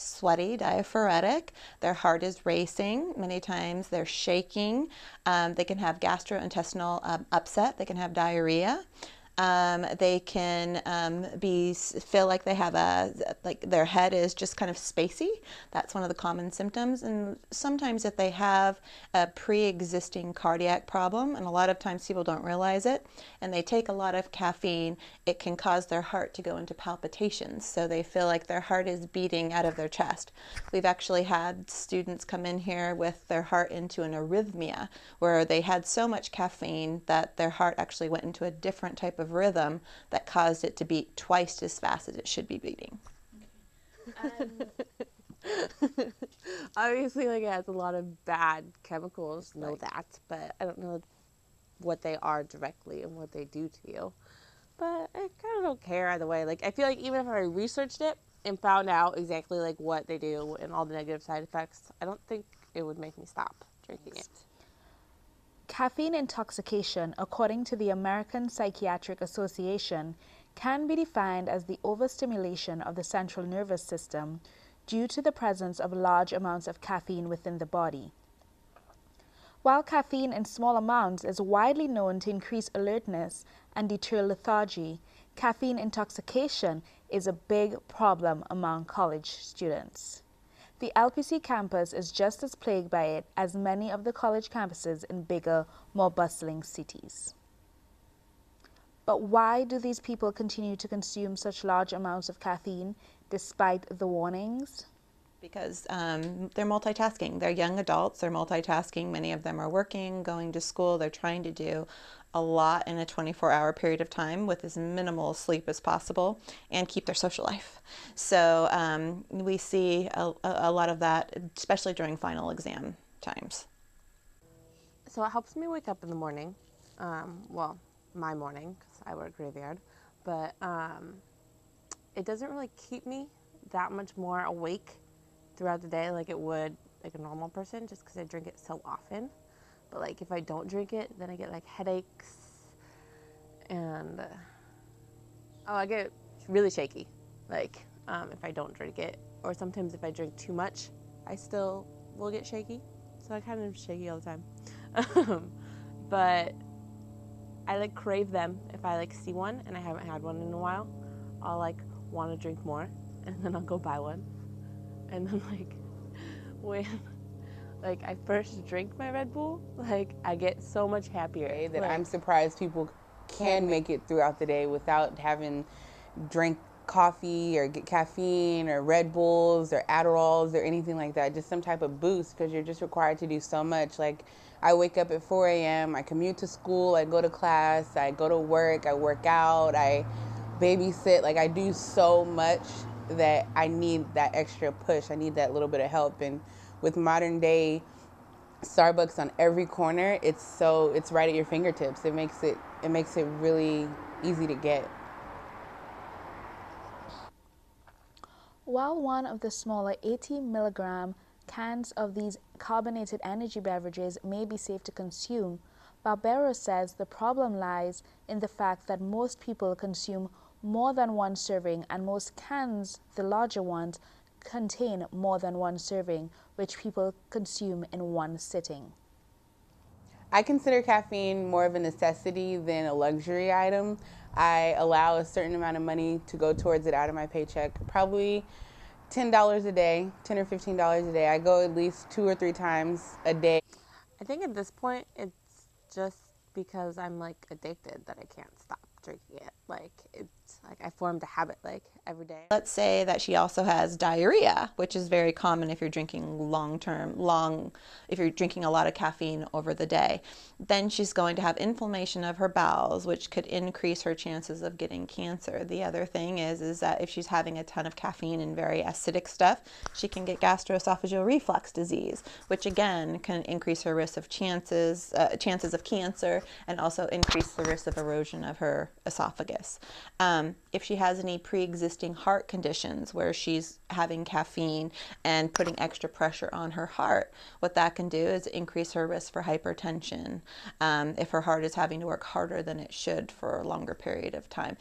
sweaty, diaphoretic. Their heart is racing. Many times they're shaking. They can have gastrointestinal upset. They can have diarrhea. They can feel like they have like their head is just kind of spacey. That's one of the common symptoms. And sometimes if they have a pre-existing cardiac problem, and a lot of times people don't realize it, and they take a lot of caffeine, it can cause their heart to go into palpitations. So they feel like their heart is beating out of their chest. We've actually had students come in here with their heart into an arrhythmia, where they had so much caffeine that their heart actually went into a different type of rhythm that caused it to beat twice as fast as it should be beating. Obviously, like, it has a lot of bad chemicals, know that, but I don't know what they are directly and what they do to you. But I kind of don't care either way. Like, I feel like even if I researched it and found out exactly like what they do and all the negative side effects, I don't think it would make me stop drinking it. Caffeine intoxication, according to the American Psychiatric Association, can be defined as the overstimulation of the central nervous system due to the presence of large amounts of caffeine within the body. While caffeine in small amounts is widely known to increase alertness and deter lethargy, caffeine intoxication is a big problem among college students. The LPC campus is just as plagued by it as many of the college campuses in bigger, more bustling cities. But why do these people continue to consume such large amounts of caffeine despite the warnings? Because they're multitasking. They're young adults, they're multitasking. Many of them are working, going to school. They're trying to do a lot in a 24-hour period of time with as minimal sleep as possible and keep their social life. So we see a lot of that, especially during final exam times. So it helps me wake up in the morning. Well, my morning, because I work graveyard. But it doesn't really keep me that much more awake throughout the day like it would like a normal person, just because I drink it so often. But like if I don't drink it, then I get like headaches and I get really shaky. Like if I don't drink it, or sometimes if I drink too much, I still will get shaky. So I kind of shaky all the time. But I like crave them if I like see one and I haven't had one in a while. I'll like want to drink more, and then I'll go buy one. And then like when like I first drink my Red Bull, like I get so much happier. That like, I'm surprised people can make it throughout the day without having drink coffee or get caffeine or Red Bulls or Adderalls or anything like that. Just some type of boost, because you're just required to do so much. Like I wake up at 4 a.m., I commute to school, I go to class, I go to work, I work out, I babysit. Like I do so much that I need that extra push. I need that little bit of help. And with modern day Starbucks on every corner, it's right at your fingertips. It makes it really easy to get. While one of the smaller 80 milligram cans of these carbonated energy beverages may be safe to consume, Barbero says the problem lies in the fact that most people consume more than one serving, and most cans, the larger ones, contain more than one serving, which people consume in one sitting. I consider caffeine more of a necessity than a luxury item. I allow a certain amount of money to go towards it out of my paycheck, probably $10 a day, $10 or $15 a day. I go at least 2 or 3 times a day. I think at this point it's just because I'm like addicted that I can't stop drinking it. Like it's like I formed a habit like every day. Let's say that she also has diarrhea, which is very common if you're drinking if you're drinking a lot of caffeine over the day. Then she's going to have inflammation of her bowels, which could increase her chances of getting cancer. The other thing is that if she's having a ton of caffeine and very acidic stuff, she can get gastroesophageal reflux disease, which again can increase her risk of chances of cancer, and also increase the risk of erosion of her esophagus. If she has any pre-existing heart conditions where she's having caffeine and putting extra pressure on her heart, what that can do is increase her risk for hypertension if her heart is having to work harder than it should for a longer period of time.